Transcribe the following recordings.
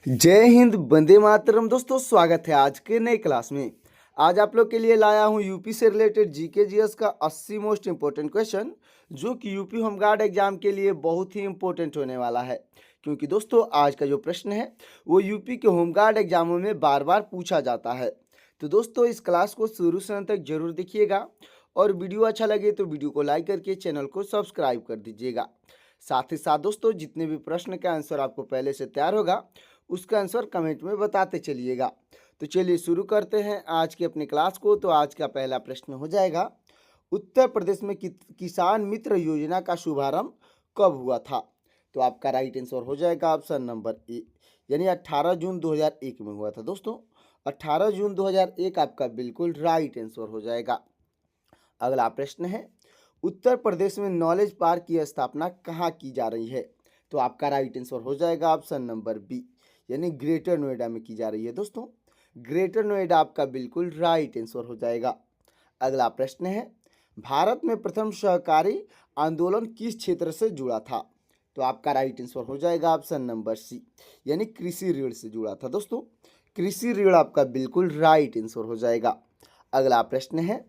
जय हिंद, वंदे मातरम। दोस्तों, स्वागत है आज के नए क्लास में। आज आप लोग के लिए लाया हूं यूपी से रिलेटेड जीके जीएस का 80 मोस्ट इंपॉर्टेंट क्वेश्चन, जो कि यूपी होमगार्ड एग्जाम के लिए बहुत ही इंपॉर्टेंट होने वाला है। क्योंकि दोस्तों, आज का जो प्रश्न है वो यूपी के होमगार्ड एग्जामों में बार बार पूछा जाता है। तो दोस्तों, इस क्लास को शुरू से अंत तक जरूर देखिएगा और वीडियो अच्छा लगे तो वीडियो को लाइक करके चैनल को सब्सक्राइब कर दीजिएगा। साथ ही साथ दोस्तों, जितने भी प्रश्न का आंसर आपको पहले से तैयार होगा उसका आंसर कमेंट में बताते चलिएगा। तो चलिए शुरू करते हैं आज की अपनी क्लास को। तो आज का पहला प्रश्न हो जाएगा, उत्तर प्रदेश में किसान मित्र योजना का शुभारंभ कब हुआ था? तो आपका राइट आंसर हो जाएगा ऑप्शन नंबर ए, यानी 18 जून 2001 में हुआ था। दोस्तों, 18 जून 2001 आपका बिल्कुल राइट आंसर हो जाएगा। अगला प्रश्न है, उत्तर प्रदेश में नॉलेज पार्क की स्थापना कहाँ की जा रही है? तो आपका राइट आंसर हो जाएगा ऑप्शन नंबर बी, यानी ग्रेटर नोएडा में की जा रही है। दोस्तों, ग्रेटर नोएडा आपका बिल्कुल राइट आंसर हो जाएगा। अगला प्रश्न है, भारत में प्रथम सहकारी आंदोलन किस क्षेत्र से जुड़ा था? तो आपका राइट आंसर हो जाएगा ऑप्शन नंबर सी, यानी कृषि ऋण से जुड़ा था। दोस्तों, कृषि ऋण आपका बिल्कुल राइट आंसर हो जाएगा। अगला प्रश्न है,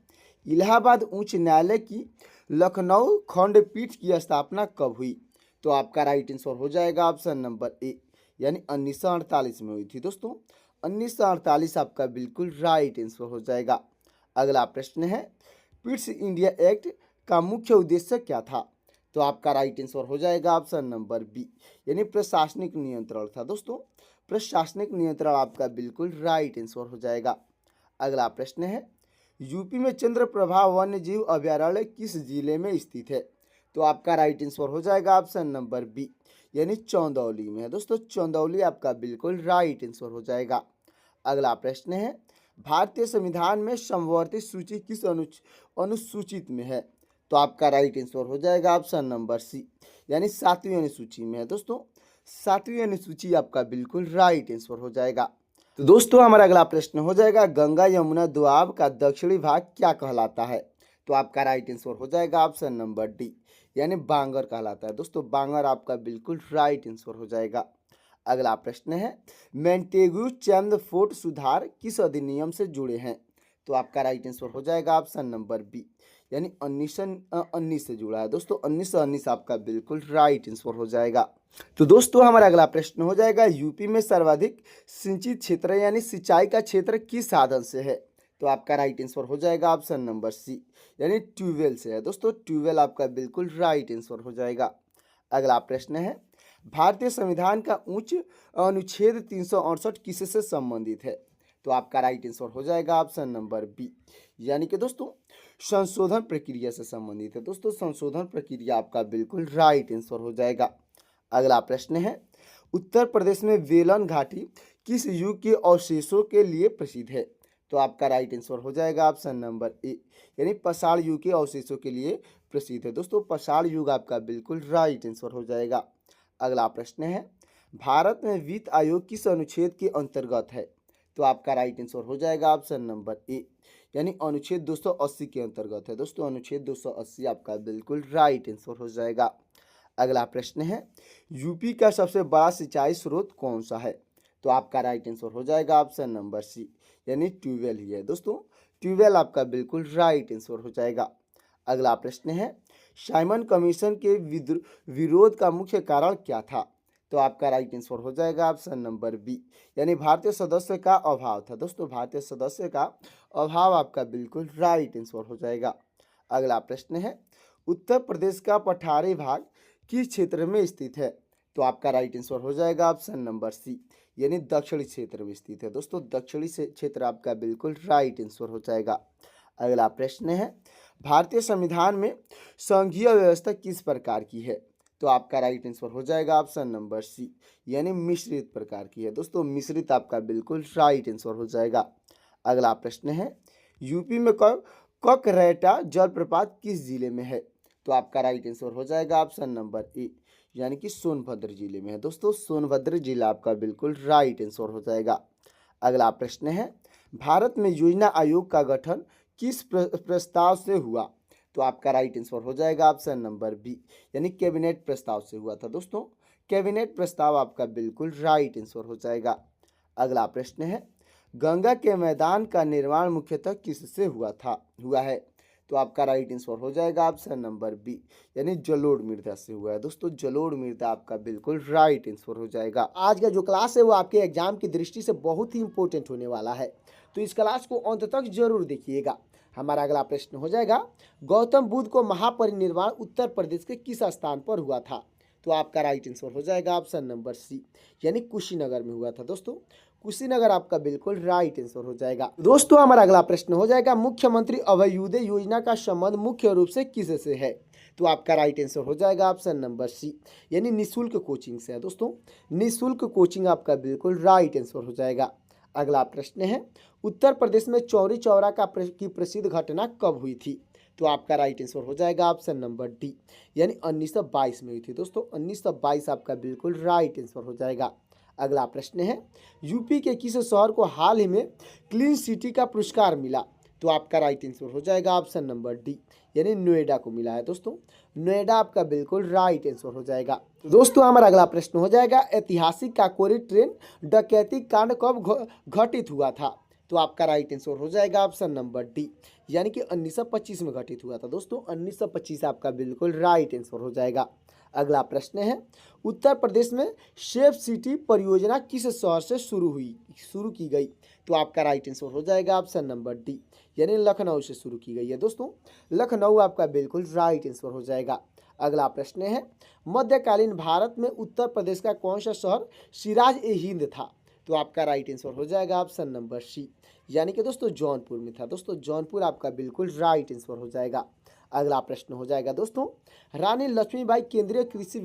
इलाहाबाद उच्च न्यायालय की लखनऊ खंडपीठ की स्थापना कब हुई? तो आपका राइट आंसर हो जाएगा ऑप्शन नंबर ए, यानी 1948 में हुई थी। दोस्तों, 1948 आपका बिल्कुल राइट आंसर हो जाएगा। अगला प्रश्न है, पिट्स इंडिया एक्ट का मुख्य उद्देश्य क्या था? तो आपका राइट आंसर हो जाएगा ऑप्शन नंबर बी, यानी प्रशासनिक नियंत्रण था। दोस्तों, प्रशासनिक नियंत्रण आपका बिल्कुल राइट आंसर हो जाएगा। अगला प्रश्न है, यूपी में चंद्रप्रभा वन्य जीव अभयारण्य किस जिले में स्थित है? तो आपका राइट आंसर हो जाएगा ऑप्शन नंबर बी, यानी चंदौली में है। दोस्तों, चंदौली आपका बिल्कुल राइट आंसर हो जाएगा। अगला प्रश्न है, भारतीय संविधान में समवर्ती सूची किस अनुसूचित में है? तो आपका राइट आंसर हो जाएगा ऑप्शन नंबर सी, यानी 7वीं अनुसूची में है। दोस्तों, 7वीं अनुसूची आपका बिल्कुल राइट आंसर हो जाएगा। तो दोस्तों, हमारा अगला प्रश्न हो जाएगा, गंगा यमुना दोआब का दक्षिणी भाग क्या कहलाता है? तो आपका राइट आंसर हो जाएगा ऑप्शन नंबर डी, यानी बांगर कहलाता है। दोस्तों, बांगर आपका बिल्कुल राइट आंसर हो जाएगा। अगला प्रश्न है, मेंटेगू चंद फोर्ट सुधार किस अधिनियम से जुड़े हैं? तो आपका राइट आंसर हो जाएगा ऑप्शन नंबर बी, यानी 1919 से जुड़ा है। दोस्तों, 1919 आपका बिल्कुल राइट आंसर हो जाएगा। तो दोस्तों, हमारा अगला प्रश्न हो जाएगा, यूपी में सर्वाधिक सिंचित क्षेत्र यानी सिंचाई का क्षेत्र किस साधन से है? तो आपका राइट आंसर हो जाएगा ऑप्शन नंबर सी, यानी ट्यूबवेल से है। दोस्तों, ट्यूबवेल आपका बिल्कुल राइट आंसर हो जाएगा। अगला प्रश्न है, भारतीय संविधान का उच्च अनुच्छेद 368 किससे संबंधित है? तो आपका राइट आंसर हो जाएगा ऑप्शन नंबर बी, यानी कि दोस्तों संशोधन प्रक्रिया से संबंधित है। दोस्तों, संशोधन प्रक्रिया आपका बिल्कुल राइट आंसर हो जाएगा। अगला प्रश्न है, उत्तर प्रदेश में वेलन घाटी किस युग के अवशेषों के लिए प्रसिद्ध है? तो आपका राइट आंसर हो जाएगा ऑप्शन नंबर ए, यानी पाषाण युग के अवशेषों के लिए प्रसिद्ध है। दोस्तों, पाषाण युग आपका बिल्कुल राइट आंसर हो जाएगा। अगला प्रश्न है, भारत में वित्त आयोग किस अनुच्छेद के अंतर्गत है? तो आपका राइट आंसर हो जाएगा ऑप्शन नंबर ए, यानी अनुच्छेद 280 के अंतर्गत है। दोस्तों, अनुच्छेद 280 आपका बिल्कुल राइट आंसर हो जाएगा। अगला प्रश्न है, यूपी का सबसे बड़ा सिंचाई स्रोत कौन सा है? तो आपका राइट आंसर हो जाएगा ऑप्शन नंबर सी, यानी ट्यूबवेल ही है। दोस्तों, ट्यूबवेल आपका बिल्कुल राइट आंसर हो जाएगा। अगला प्रश्न है, साइमन कमीशन के विरोध का मुख्य कारण क्या था? तो आपका राइट आंसर हो जाएगा ऑप्शन नंबर बी, यानी भारतीय सदस्य का अभाव था। दोस्तों, भारतीय सदस्य का अभाव आपका बिल्कुल राइट आंसर हो जाएगा। अगला प्रश्न है, उत्तर प्रदेश का पठारी भाग किस क्षेत्र में स्थित है? तो आपका राइट आंसर हो जाएगा ऑप्शन नंबर सी, यानी दक्षिणी क्षेत्र में स्थित है। दोस्तों, दक्षिणी क्षेत्र आपका बिल्कुल राइट आंसर हो जाएगा। अगला प्रश्न है, भारतीय संविधान में संघीय व्यवस्था किस प्रकार की है? तो आपका राइट आंसर हो जाएगा ऑप्शन नंबर सी, यानी मिश्रित प्रकार की है। दोस्तों, मिश्रित आपका बिल्कुल राइट आंसर हो जाएगा। अगला प्रश्न है, यूपी में ककरैटा जलप्रपात किस जिले में है? तो आपका राइट आंसर हो जाएगा ऑप्शन नंबर ए, यानी कि सोनभद्र जिले में है। दोस्तों, सोनभद्र जिला आपका बिल्कुल राइट आंसर हो जाएगा। अगला प्रश्न है, भारत में योजना आयोग का गठन किस प्रस्ताव से हुआ? तो आपका राइट आंसर हो जाएगा ऑप्शन नंबर बी, यानी कैबिनेट प्रस्ताव से हुआ था। दोस्तों, कैबिनेट प्रस्ताव आपका बिल्कुल राइट आंसर हो जाएगा। अगला प्रश्न है, गंगा के मैदान का निर्माण मुख्यतः किससे हुआ है? तो आपका राइट आंसर हो जाएगा ऑप्शन नंबर बी, यानी जलोढ़ मृदा से हुआ है। दोस्तों जलोढ़ मृदा आपका बिल्कुल राइट आंसर हो जाएगा। आज का जो क्लास है वो आपके एग्जाम की दृष्टि से बहुत ही इंपॉर्टेंट होने वाला है, तो इस क्लास को अंत तक जरूर देखिएगा। हमारा अगला प्रश्न हो जाएगा, गौतम बुद्ध को महापरिनिर्वाण उत्तर प्रदेश के किस स्थान पर हुआ था? तो आपका राइट आंसर हो जाएगा ऑप्शन नंबर सी, यानी कुशीनगर में हुआ था। दोस्तों कुशीनगर आपका बिल्कुल राइट आंसर हो जाएगा। दोस्तों हमारा अगला प्रश्न हो जाएगा, मुख्यमंत्री अभ्युदय योजना का संबंध मुख्य रूप से किससे है? तो आपका राइट आंसर हो जाएगा ऑप्शन नंबर सी, यानी निःशुल्क कोचिंग से है। दोस्तों निःशुल्क कोचिंग आपका बिल्कुल राइट आंसर हो जाएगा। अगला प्रश्न है, उत्तर प्रदेश में चौरी चौरा की प्रसिद्ध घटना कब हुई थी? तो आपका राइट आंसर हो जाएगा ऑप्शन नंबर डी, यानी 1922 में हुई थी। दोस्तों 1922 आपका बिल्कुल राइट आंसर हो जाएगा। अगला प्रश्न है, यूपी के किस शहर को हाल ही में क्लीन सिटी का पुरस्कार मिला? तो आपका राइट आंसर हो जाएगा ऑप्शन नंबर डी, यानी नोएडा को मिला है। दोस्तों नोएडा आपका बिल्कुल राइट आंसर हो जाएगा। दोस्तों हमारा अगला प्रश्न हो जाएगा, ऐतिहासिक काकोरी ट्रेन डकैती कांड कब घटित हुआ था? तो आपका राइट आंसर हो जाएगा ऑप्शन नंबर डी, यानी कि 1925 में घटित हुआ था। दोस्तों 1925 आपका बिल्कुल राइट आंसर हो जाएगा। अगला प्रश्न है, उत्तर प्रदेश में सेफ सिटी परियोजना किस शहर से शुरू की गई? तो आपका राइट आंसर हो जाएगा ऑप्शन नंबर डी, यानी लखनऊ से शुरू की गई है। दोस्तों लखनऊ आपका बिल्कुल राइट आंसर हो जाएगा। अगला प्रश्न है, मध्यकालीन भारत में उत्तर प्रदेश का कौन सा शहर सिराज ए हिंद था? तो आपका राइट आंसर हो जाएगा ऑप्शन नंबर सी, यानी कि दोस्तों जौनपुर में था। दोस्तों जौनपुर आपका बिल्कुल राइट आंसर हो जाएगा। अगला प्रश्न हो जाएगा, दोस्तों रानी लक्ष्मीबाई केंद्रीय कृषि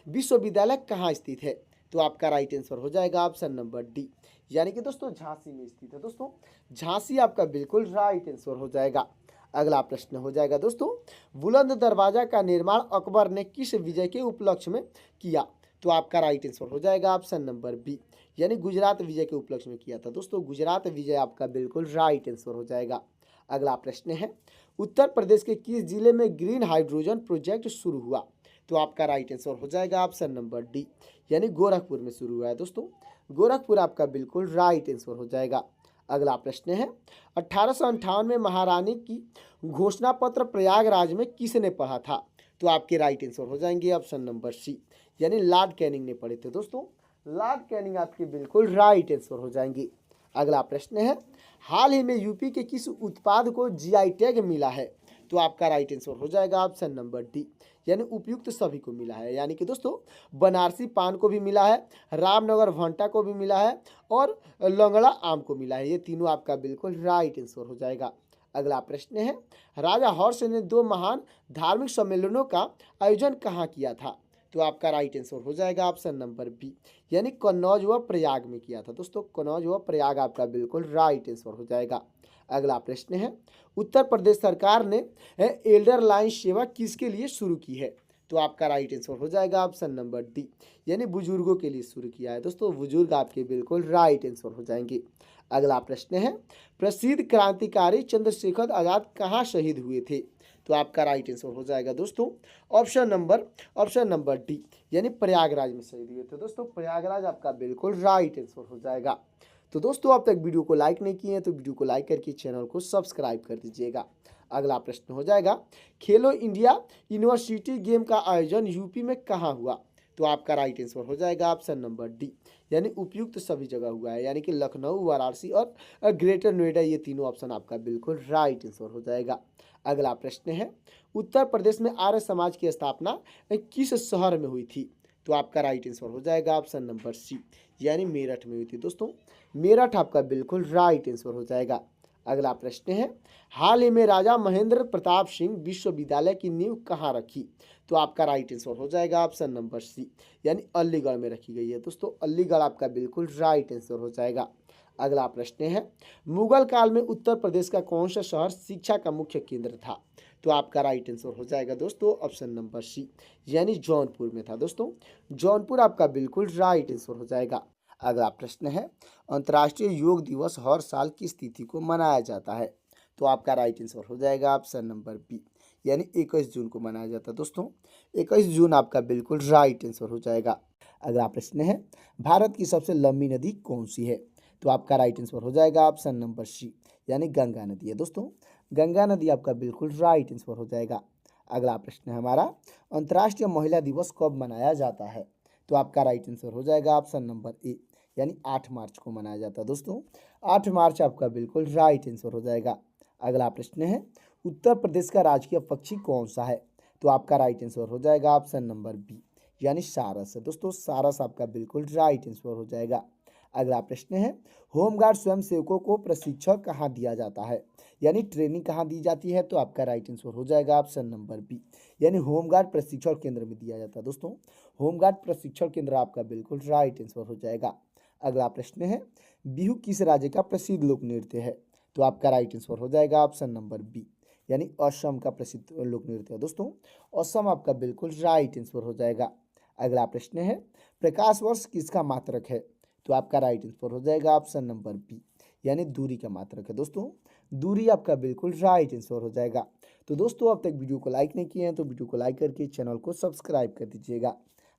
विश्वविद्यालय कहाँ स्थित है? तो आपका राइट आंसर हो जाएगा ऑप्शन नंबर डी, यानी कि दोस्तों झांसी में स्थित है। दोस्तों झांसी आपका बिल्कुल राइट आंसर हो जाएगा। अगला प्रश्न हो जाएगा, दोस्तों बुलंद दरवाजा का निर्माण अकबर ने किस विजय के उपलक्ष्य में किया? तो आपका राइट आंसर हो जाएगा ऑप्शन नंबर बी, यानी गुजरात विजय के उपलक्ष्य में किया था। दोस्तों गुजरात विजय आपका बिल्कुल राइट आंसर हो जाएगा। अगला प्रश्न है, उत्तर प्रदेश के किस जिले में ग्रीन हाइड्रोजन प्रोजेक्ट शुरू हुआ? तो आपका राइट आंसर हो जाएगा ऑप्शन नंबर डी, यानी गोरखपुर में शुरू हुआ है। दोस्तों गोरखपुर आपका बिल्कुल राइट आंसर हो जाएगा। अगला प्रश्न है, 1858 में महारानी की घोषणा पत्र प्रयागराज में किसने पढ़ा था? तो आपके राइट आंसर हो जाएंगे ऑप्शन नंबर सी, यानी लॉर्ड कैनिंग ने पढ़े थे। दोस्तों लॉर्ड कैनिंग आपके बिल्कुल राइट आंसर हो जाएंगे। अगला प्रश्न है, हाल ही में यूपी के किस उत्पाद को जीआई टैग मिला है? तो आपका राइट आंसर हो जाएगा ऑप्शन नंबर डी, यानी उपयुक्त सभी को मिला है। यानी कि दोस्तों बनारसी पान को भी मिला है, रामनगर भंटा को भी मिला है और लंगड़ा आम को मिला है। ये तीनों आपका बिल्कुल राइट आंसर हो जाएगा। अगला प्रश्न है, राजा हर्ष ने 2 महान धार्मिक सम्मेलनों का आयोजन कहाँ किया था? तो आपका राइट आंसर हो जाएगा ऑप्शन नंबर बी, यानी कन्नौज व प्रयाग में किया था। दोस्तों कन्नौज व प्रयाग आपका बिल्कुल राइट आंसर हो जाएगा। अगला प्रश्न है, उत्तर प्रदेश सरकार ने एल्डर लाइन सेवा किसके लिए शुरू की है? तो आपका राइट आंसर हो जाएगा ऑप्शन नंबर डी, यानी बुजुर्गों के लिए शुरू किया है। दोस्तों बुजुर्ग आपके बिल्कुल राइट आंसर हो जाएंगे। अगला प्रश्न है, प्रसिद्ध क्रांतिकारी चंद्रशेखर आजाद कहाँ शहीद हुए थे? तो आपका राइट आंसर हो जाएगा दोस्तों ऑप्शन नंबर डी, यानी प्रयागराज में शहीद हुए थे। दोस्तों प्रयागराज आपका बिल्कुल राइट आंसर हो जाएगा। तो दोस्तों अब तक वीडियो को लाइक नहीं किए हैं तो वीडियो को लाइक करके चैनल को सब्सक्राइब कर दीजिएगा। अगला प्रश्न हो जाएगा, खेलो इंडिया यूनिवर्सिटी गेम का आयोजन यूपी में कहाँ हुआ? तो आपका राइट आंसर हो जाएगा ऑप्शन नंबर डी, यानी उपयुक्त सभी जगह हुआ है। यानी कि लखनऊ, वाराणसी और ग्रेटर नोएडा, ये तीनों ऑप्शन आपका बिल्कुल राइट आंसर हो जाएगा। अगला प्रश्न है, उत्तर प्रदेश में आर्य समाज की स्थापना किस शहर में हुई थी? तो आपका राइट आंसर हो जाएगा ऑप्शन नंबर सी, यानी मेरठ में हुई थी। दोस्तों मेरठ आपका बिल्कुल राइट आंसर हो जाएगा। अगला प्रश्न है, हाल ही में राजा महेंद्र प्रताप सिंह विश्वविद्यालय की नींव कहाँ रखी? तो आपका राइट आंसर हो जाएगा ऑप्शन नंबर सी, यानी अलीगढ़ में रखी गई है। दोस्तों अलीगढ़ आपका बिल्कुल राइट आंसर हो जाएगा। अगला प्रश्न है, मुगल काल में उत्तर प्रदेश का कौन सा शहर शिक्षा का मुख्य केंद्र था? तो आपका राइट आंसर हो जाएगा दोस्तों ऑप्शन नंबर सी, यानी जौनपुर में था। दोस्तों जौनपुर आपका बिल्कुल राइट आंसर हो जाएगा। अगला प्रश्न है, अंतर्राष्ट्रीय योग दिवस हर साल किस तिथि को मनाया जाता है? तो आपका राइट आंसर हो जाएगा ऑप्शन नंबर बी, यानी 21 जून को मनाया जाता है दोस्तों। 21 जून आपका बिल्कुल राइट आंसर हो जाएगा। अगला प्रश्न है, भारत की सबसे लंबी नदी कौन सी है? तो आपका राइट आंसर हो जाएगा ऑप्शन नंबर सी, यानी गंगा नदी है दोस्तों। गंगा नदी आपका बिल्कुल राइट आंसर हो जाएगा। अगला प्रश्न है हमारा, अंतर्राष्ट्रीय महिला दिवस कब मनाया जाता है? तो आपका राइट आंसर हो जाएगा ऑप्शन नंबर ए, यानी 8 मार्च को मनाया जाता है दोस्तों। 8 मार्च आपका बिल्कुल राइट आंसर हो जाएगा। अगला प्रश्न है, उत्तर प्रदेश का राजकीय पक्षी कौन सा है? तो आपका राइट आंसर हो जाएगा ऑप्शन नंबर बी, यानी सारस है दोस्तों। सारस आपका बिल्कुल राइट आंसर हो जाएगा। अगला प्रश्न है, होमगार्ड स्वयंसेवकों को प्रशिक्षण कहाँ दिया जाता है, यानी ट्रेनिंग कहाँ दी जाती है? तो आपका राइट आंसर हो जाएगा ऑप्शन नंबर बी, यानी होमगार्ड प्रशिक्षण केंद्र में दिया जाता है दोस्तों। होमगार्ड प्रशिक्षण केंद्र आपका बिल्कुल राइट आंसर हो जाएगा। अगला प्रश्न है, बिहू किस राज्य का प्रसिद्ध लोक नृत्य है? तो आपका राइट आंसर हो जाएगा ऑप्शन नंबर बी, यानी असम का प्रसिद्ध लोक नृत्य है दोस्तों। असम आपका बिल्कुल राइट आंसर हो जाएगा। अगला प्रश्न है, प्रकाश वर्ष किसका मात्रक है? तो आपका राइट आंसर हो जाएगा ऑप्शन नंबर बी, यानी दूरी का मात्रक है दोस्तों। दूरी आपका बिल्कुल राइट आंसर हो जाएगा। तो दोस्तों, अब तक वीडियो को लाइक नहीं किए हैं तो वीडियो को लाइक करके चैनल को सब्सक्राइब कर दीजिएगा।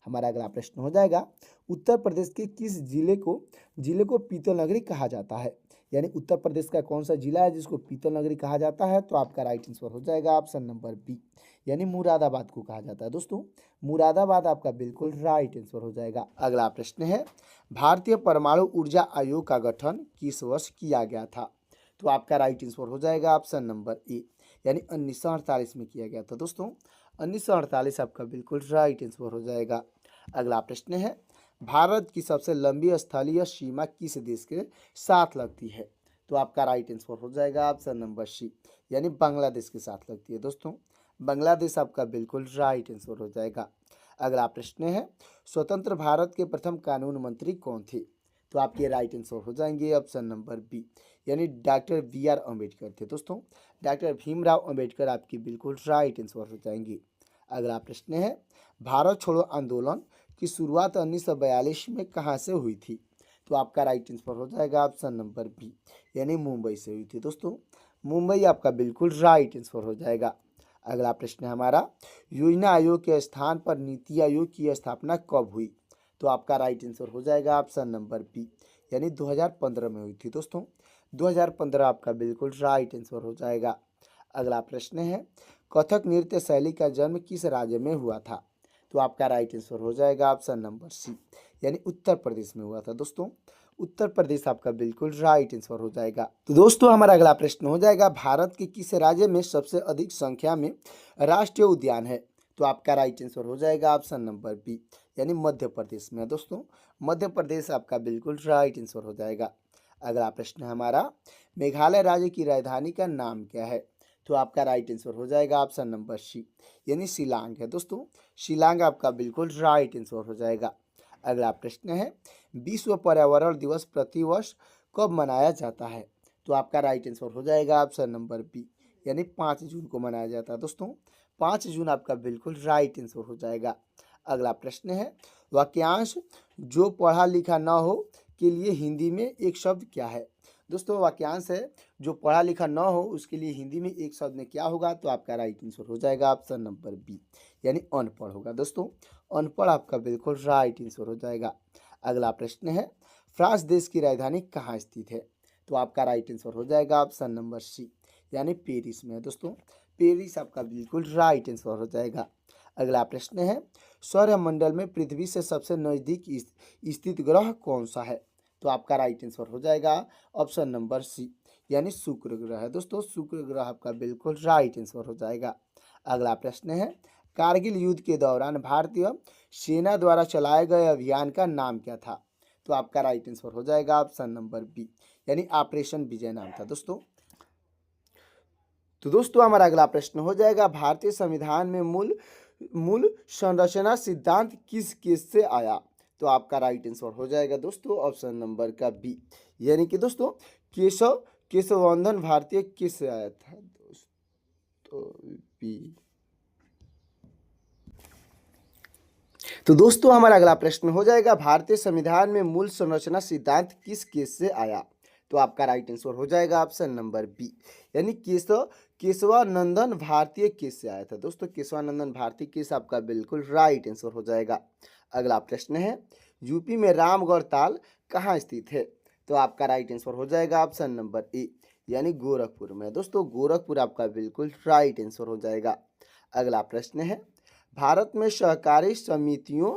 हमारा अगला प्रश्न हो जाएगा, उत्तर प्रदेश के किस जिले को पीतल नगरी कहा जाता है? यानी उत्तर प्रदेश का कौन सा जिला है जिसको पीतल नगरी कहा जाता है? तो आपका राइट आंसर हो जाएगा ऑप्शन नंबर बी, यानी मुरादाबाद को कहा जाता है दोस्तों। मुरादाबाद आपका बिल्कुल राइट आंसर हो जाएगा। अगला प्रश्न है, भारतीय परमाणु ऊर्जा आयोग का गठन किस वर्ष किया गया था? तो आपका राइट आंसर हो जाएगा ऑप्शन नंबर ए, यानी 1948 में किया गया था दोस्तों। 1948 आपका बिल्कुल राइट आंसर हो जाएगा। अगला प्रश्न है, भारत की सबसे लंबी स्थलीय सीमा किस देश के साथ लगती है? तो आपका राइट आंसर हो जाएगा ऑप्शन नंबर सी, यानी बांग्लादेश के साथ लगती है दोस्तों। बांग्लादेश आपका बिल्कुल राइट आंसर हो जाएगा। अगला प्रश्न है, स्वतंत्र भारत के प्रथम कानून मंत्री कौन थे? तो आपके राइट आंसर हो जाएंगे ऑप्शन नंबर बी, यानी डॉक्टर बी.आर. अम्बेडकर थे दोस्तों। डॉक्टर भीमराव अम्बेडकर आपकी बिल्कुल राइट आंसर हो जाएंगे। अगला प्रश्न है, भारत छोड़ो आंदोलन की शुरुआत 1942 में कहाँ से हुई थी? तो आपका राइट आंसर हो जाएगा ऑप्शन नंबर बी, यानी मुंबई से हुई थी दोस्तों। मुंबई आपका बिल्कुल राइट आंसर हो जाएगा। अगला प्रश्न है हमारा, योजना आयोग के स्थान पर नीति आयोग की स्थापना कब हुई? तो आपका राइट आंसर हो जाएगा ऑप्शन नंबर बी, यानी 2015 में हुई थी दोस्तों। 2015 आपका बिल्कुल राइट आंसर हो जाएगा। अगला प्रश्न है, कथक नृत्य शैली का जन्म किस राज्य में हुआ था? तो आपका राइट आंसर हो जाएगा ऑप्शन नंबर सी, यानी उत्तर प्रदेश में हुआ था दोस्तों। उत्तर प्रदेश आपका बिल्कुल राइट आंसर हो जाएगा। तो दोस्तों, हमारा अगला प्रश्न हो जाएगा, भारत के किस राज्य में सबसे अधिक संख्या में राष्ट्रीय उद्यान है? तो आपका राइट आंसर हो जाएगा ऑप्शन नंबर बी, यानी मध्य प्रदेश में है दोस्तों। मध्य प्रदेश आपका बिल्कुल राइट आंसर हो जाएगा। अगला प्रश्न है हमारा, मेघालय राज्य की राजधानी का नाम क्या है? तो आपका राइट आंसर हो जाएगा ऑप्शन नंबर सी, यानी शिलांग है दोस्तों। शिलांग आपका बिल्कुल राइट आंसर हो जाएगा। अगला प्रश्न है, विश्व पर्यावरण दिवस प्रतिवर्ष कब मनाया जाता है? तो आपका राइट आंसर हो जाएगा ऑप्शन नंबर बी, यानी 5 जून को मनाया जाता है दोस्तों। 5 जून आपका बिल्कुल राइट आंसर हो जाएगा। अगला प्रश्न है, वाक्यांश जो पढ़ा लिखा न हो के लिए हिंदी में एक शब्द क्या है? दोस्तों, वाक्यांश है जो पढ़ा लिखा न हो उसके लिए हिंदी में एक शब्द में क्या होगा? तो आपका राइट आंसर हो जाएगा ऑप्शन नंबर बी, यानी अनपढ़ होगा दोस्तों। अनपढ़ आपका बिल्कुल राइट आंसर हो जाएगा। अगला प्रश्न है, फ्रांस देश की राजधानी कहाँ स्थित है? तो आपका राइट आंसर हो जाएगा ऑप्शन नंबर सी, यानी पेरिस में है दोस्तों। पेरिस आपका बिल्कुल राइट आंसर हो जाएगा। अगला प्रश्न है, सौरमंडल में पृथ्वी से सबसे नजदीक स्थित ग्रह कौन सा है? तो आपका राइट आंसर हो जाएगा ऑप्शन नंबर सी, यानी शुक्र ग्रह है दोस्तों। शुक्र ग्रह आपका बिल्कुल राइट आंसर हो जाएगा। अगला प्रश्न है, कारगिल युद्ध के दौरान भारतीय सेना द्वारा चलाए गए अभियान का नाम क्या था? तो आपका राइट आंसर हो जाएगा ऑप्शन नंबर बी, यानी ऑपरेशन विजय नाम था दोस्तों। तो दोस्तों, हमारा अगला प्रश्न हो जाएगा, भारतीय संविधान में मूल संरचना सिद्धांत किस केस से आया? तो आपका राइट आंसर हो जाएगा दोस्तों ऑप्शन नंबर का बी, यानी कि दोस्तों केशववर्धन भारतीय किस से आया था दोस्तों? बी। तो दोस्तों, हमारा अगला प्रश्न हो जाएगा, भारतीय संविधान में मूल संरचना सिद्धांत किस केस से आया? तो आपका राइट आंसर हो जाएगा ऑप्शन नंबर बी, यानी केशवानंदन भारतीय किस से आया था। दोस्तों केशवानंदन भारतीय किस आपका बिल्कुल राइट आंसर हो जाएगा। अगला प्रश्न है, यूपी में रामगढ़ ताल कहाँ स्थित है। तो आपका राइट आंसर हो जाएगा ऑप्शन नंबर ए, यानी गोरखपुर में। दोस्तों गोरखपुर आपका बिल्कुल राइट आंसर हो जाएगा। अगला प्रश्न है, भारत में सहकारी समितियों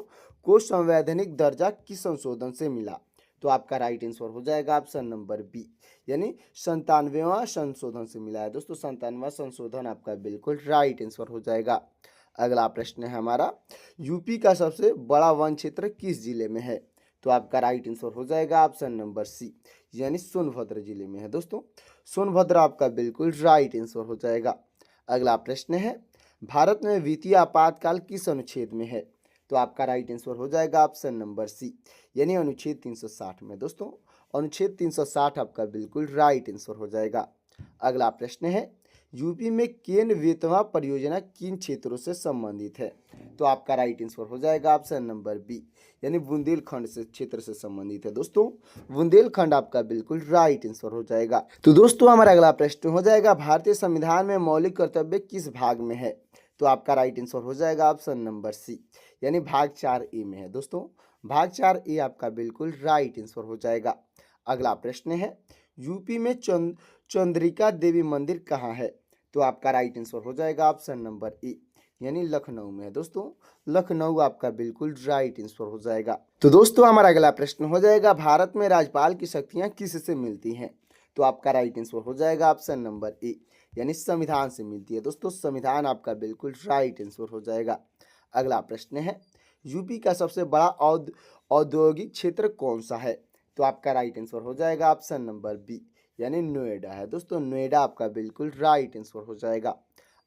को संवैधानिक दर्जा किस संशोधन से मिला। तो आपका राइट आंसर हो जाएगा ऑप्शन नंबर बी, यानी 97वां संशोधन से मिला है। दोस्तों 97वां संशोधन आपका बिल्कुल राइट आंसर हो जाएगा। अगला प्रश्न है हमारा, यूपी का सबसे बड़ा वन क्षेत्र किस जिले में है। तो आपका राइट आंसर हो जाएगा ऑप्शन नंबर सी, यानी सोनभद्र जिले में है। दोस्तों सोनभद्र आपका बिल्कुल राइट आंसर हो जाएगा। अगला प्रश्न है, भारत में वित्तीय आपातकाल किस अनुच्छेद में है। तो आपका राइट आंसर हो जाएगा ऑप्शन नंबर सी, यानी अनुच्छेद 360 में। दोस्तों अनुच्छेद 360 आपका बिल्कुल राइट आंसर हो जाएगा। अगला प्रश्न है, यूपी में केन बेतवा परियोजना किन क्षेत्रों से संबंधित है। तो आपका राइट आंसर हो जाएगा ऑप्शन नंबर बी, यानी बुंदेलखंड से क्षेत्र से संबंधित है। दोस्तों बुंदेलखंड आपका बिल्कुल राइट आंसर हो जाएगा। तो दोस्तों हमारा अगला प्रश्न हो जाएगा, भारतीय संविधान में मौलिक कर्तव्य किस भाग में है। तो आपका राइट आंसर हो जाएगा ऑप्शन नंबर सी, यानी भाग 4 ए में है। दोस्तों भाग 4 ए आपका बिल्कुल राइट आंसर हो जाएगा। अगला प्रश्न है, यूपी में चंद्रिका देवी मंदिर कहाँ है। तो आपका राइट आंसर हो जाएगा ऑप्शन नंबर ए, यानी लखनऊ में है। दोस्तों लखनऊ आपका बिल्कुल राइट आंसर हो जाएगा। तो दोस्तों हमारा अगला प्रश्न हो जाएगा, भारत में राज्यपाल की शक्तियां किससे मिलती हैं। तो आपका राइट आंसर हो जाएगा ऑप्शन नंबर ए, यानी संविधान से मिलती है। दोस्तों संविधान आपका बिल्कुल राइट आंसर हो जाएगा। अगला प्रश्न है, यूपी का सबसे बड़ा औद्योगिक क्षेत्र कौन सा है। तो आपका राइट आंसर हो जाएगा ऑप्शन नंबर बी, यानी नोएडा है। दोस्तों नोएडा आपका बिल्कुल राइट आंसर हो जाएगा।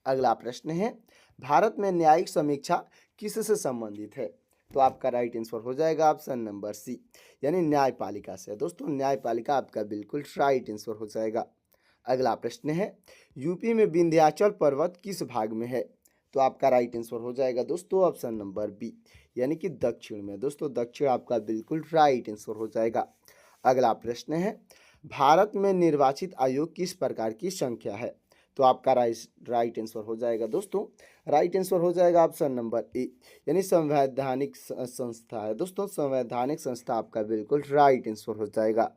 अगला प्रश्न है, भारत में न्यायिक समीक्षा किससे संबंधित है। तो आपका राइट आंसर हो जाएगा ऑप्शन नंबर सी, यानी न्यायपालिका से। दोस्तों न्यायपालिका आपका बिल्कुल राइट आंसर हो जाएगा। अगला प्रश्न है, यूपी में विंध्याचल पर्वत किस भाग में है। तो आपका राइट आंसर हो जाएगा दोस्तों ऑप्शन नंबर बी, यानी कि दक्षिण में। दोस्तों दक्षिण आपका बिल्कुल राइट आंसर हो जाएगा। अगला प्रश्न है, भारत में निर्वाचित आयोग किस प्रकार की संख्या है। तो आपका राइट आंसर हो जाएगा दोस्तों, राइट आंसर हो जाएगा ऑप्शन नंबर ए, यानी संवैधानिक संस्था है। दोस्तों संवैधानिक संस्था आपका बिल्कुल राइट आंसर हो जाएगा।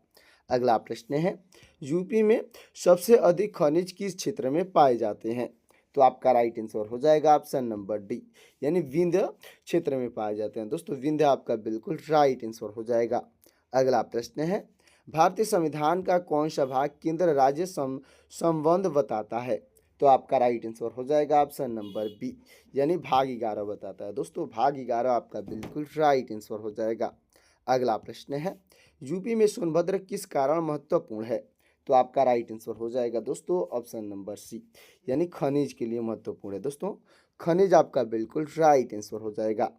अगला प्रश्न है, यूपी में सबसे अधिक खनिज किस क्षेत्र में पाए जाते हैं। तो आपका राइट आंसर हो जाएगा ऑप्शन नंबर डी, यानी विंध्य क्षेत्र में पाए जाते हैं। दोस्तों विंध्य आपका बिल्कुल राइट आंसर हो जाएगा। अगला प्रश्न है, भारतीय संविधान का कौन सा भाग केंद्र राज्य संबंध बताता है। तो आपका राइट आंसर हो जाएगा ऑप्शन नंबर बी, यानी भाग 11 बताता है। दोस्तों भाग 11 आपका बिल्कुल राइट आंसर हो जाएगा। अगला प्रश्न है, यूपी में सोनभद्र किस कारण महत्वपूर्ण है। तो आपका राइट आंसर हो जाएगा दोस्तों ऑप्शन नंबर सी, यानी खनिज के लिए महत्वपूर्ण है। दोस्तों खनिज आपका बिल्कुल राइट आंसर हो जाएगा।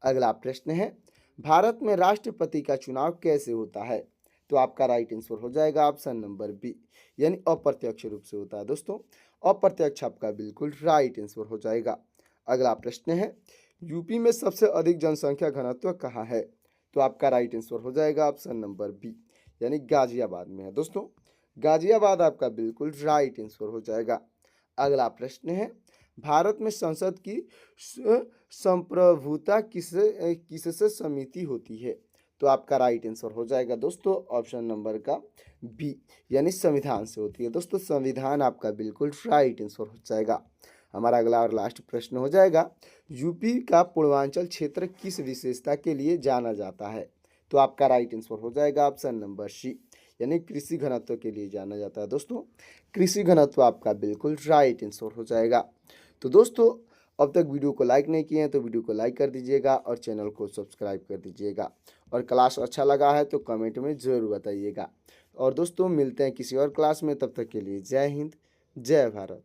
अगला प्रश्न है, भारत में राष्ट्रपति का चुनाव कैसे होता है। तो आपका राइट आंसर हो जाएगा ऑप्शन नंबर बी, यानी अप्रत्यक्ष रूप से होता है। दोस्तों अप्रत्यक्ष आपका बिल्कुल राइट आंसर हो जाएगा। अगला प्रश्न है, यूपी में सबसे अधिक जनसंख्या घनत्व कहाँ है। तो आपका राइट आंसर हो जाएगा ऑप्शन नंबर बी, यानी गाजियाबाद में है। दोस्तों गाजियाबाद आपका बिल्कुल राइट आंसर हो जाएगा। अगला प्रश्न है, भारत में संसद की संप्रभुता किससे समिति होती है। तो आपका राइट आंसर हो जाएगा दोस्तों ऑप्शन नंबर का बी, यानी संविधान से होती है। दोस्तों संविधान आपका बिल्कुल राइट आंसर हो जाएगा। हमारा अगला और लास्ट प्रश्न हो जाएगा, यूपी का पूर्वांचल क्षेत्र किस विशेषता के लिए जाना जाता है। तो आपका राइट आंसर हो जाएगा ऑप्शन नंबर सी, यानी कृषि घनत्व के लिए जाना जाता है। दोस्तों कृषि घनत्व आपका बिल्कुल राइट आंसर हो जाएगा। तो दोस्तों अब तक वीडियो को लाइक नहीं किए हैं तो वीडियो को लाइक कर दीजिएगा और चैनल को सब्सक्राइब कर दीजिएगा, और क्लास अच्छा लगा है तो कमेंट में ज़रूर बताइएगा। और दोस्तों मिलते हैं किसी और क्लास में, तब तक के लिए जय हिंद जय भारत।